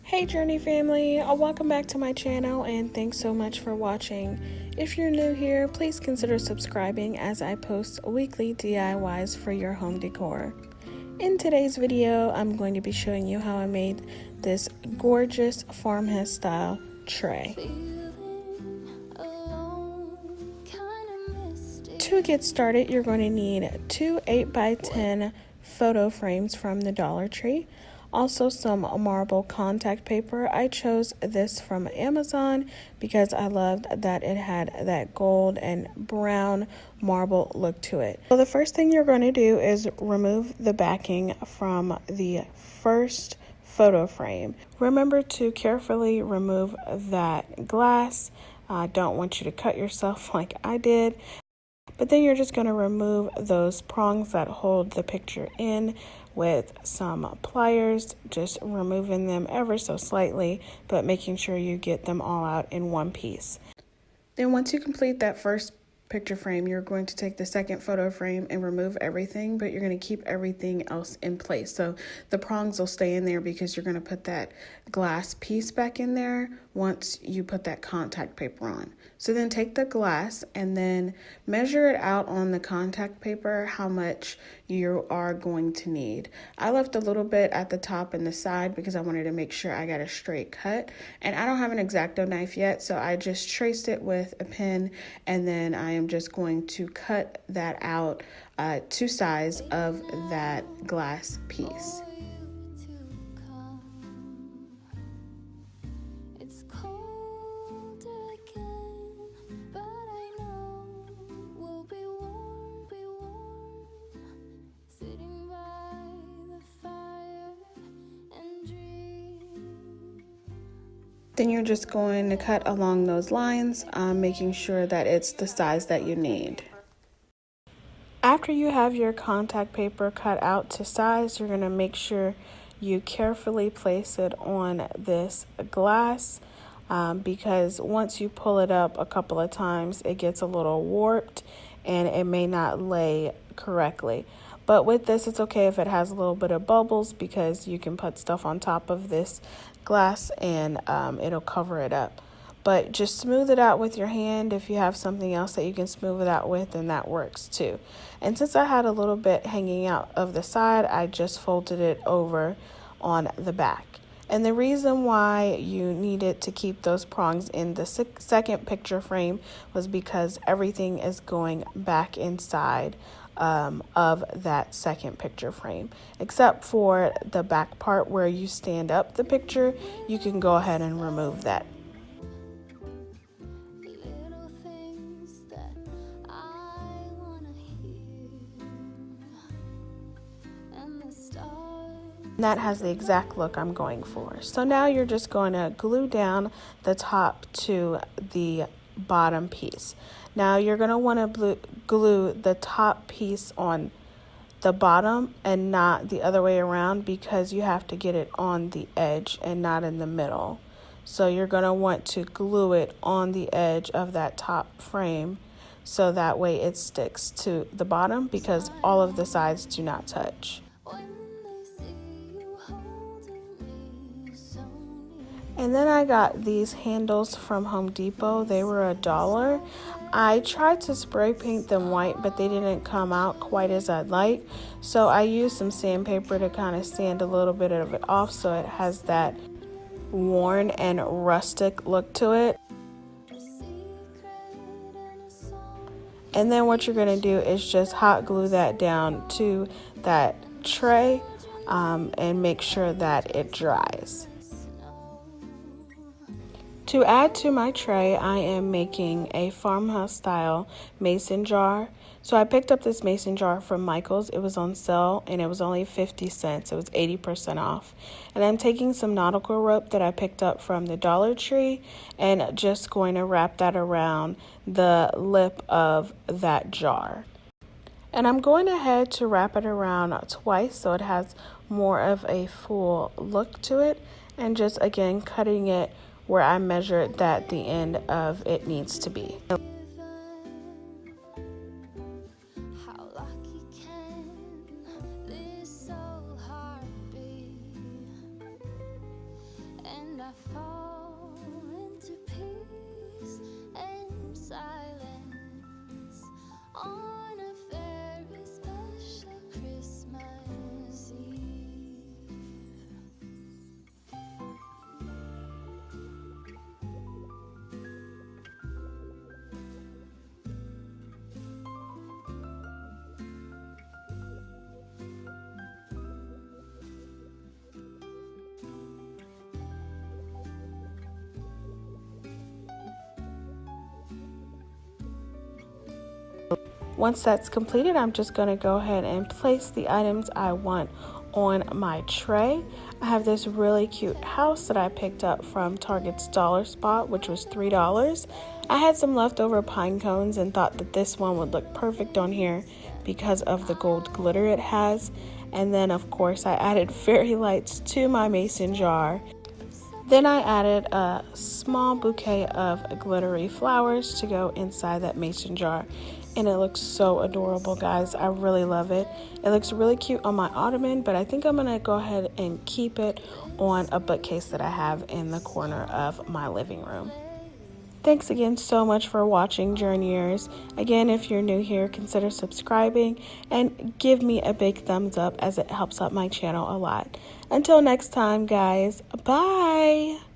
Hey Journey family, welcome back to my channel and thanks so much for watching. If you're new here, please consider subscribing as I post weekly DIYs for your home decor. In today's video, I'm going to be showing you how I made this gorgeous farmhouse style tray. To get started, you're going to need two 8x10 photo frames from the Dollar Tree. Also some marble contact paper. I chose this from Amazon because I loved that it had that gold and brown marble look to it. So the first thing you're going to do is remove the backing from the first photo frame. Remember to carefully remove that glass. I don't want you to cut yourself like I did. But then you're just going to remove those prongs that hold the picture in with some pliers, just removing them ever so slightly, but making sure you get them all out in one piece. Then once you complete that first picture frame, you're going to take the second photo frame and remove everything, but you're going to keep everything else in place. So the prongs will stay in there because you're going to put that glass piece back in there once you put that contact paper on. So then take the glass and then measure it out on the contact paper how much you are going to need. I left a little bit at the top and the side because I wanted to make sure I got a straight cut. And I don't have an X-Acto knife yet, so I just traced it with a pen, and then I am just going to cut that out to size of that glass piece. Then you're just going to cut along those lines, making sure that it's the size that you need. After you have your contact paper cut out to size, you're going to make sure you carefully place it on this glass because once you pull it up a couple of times, it gets a little warped and it may not lay correctly. But with this, it's okay if it has a little bit of bubbles because you can put stuff on top of this glass and it'll cover it up. But just smooth it out with your hand. If you have something else that you can smooth it out with, then that works too. And since I had a little bit hanging out of the side, I just folded it over on the back. And the reason why you needed to keep those prongs in the second picture frame was because everything is going back inside of that second picture frame, except for the back part where you stand up the picture. You can go ahead and remove that. That has the exact look I'm going for. So now you're just going to glue down the top to the bottom piece. Now you're going to want to glue the top piece on the bottom and not the other way around because you have to get it on the edge and not in the middle. So you're going to want to glue it on the edge of that top frame so that way it sticks to the bottom because all of the sides do not touch. And then I got these handles from Home Depot. They were $1. I tried to spray paint them white, but they didn't come out quite as I'd like. So I used some sandpaper to kind of sand a little bit of it off so it has that worn and rustic look to it. And then what you're going to do is just hot glue that down to that tray and make sure that it dries. To add to my tray, I am making a farmhouse style mason jar. So I picked up this mason jar from Michael's. It was on sale and it was only 50 cents. It was 80% off. And I'm taking some nautical rope that I picked up from the Dollar Tree and just going to wrap that around the lip of that jar. And I'm going ahead to wrap it around twice so it has more of a full look to it, and just again cutting it where I measured that the end of it needs to be. and I fall into peace and silence on a very special Christmas Eve. Once that's completed, I'm just going to go ahead and place the items I want on my tray. I have this really cute house that I picked up from Target's Dollar Spot, which was $3. I had some leftover pine cones and thought that this one would look perfect on here because of the gold glitter it has. And then, of course, I added fairy lights to my mason jar. Then I added a small bouquet of glittery flowers to go inside that mason jar. And it looks so adorable, guys. I really love it. It looks really cute on my ottoman, but I think I'm going to go ahead and keep it on a bookcase that I have in the corner of my living room. Thanks again so much for watching, Journeyers. Again, if you're new here, consider subscribing and give me a big thumbs up as it helps out my channel a lot. Until next time, guys, bye!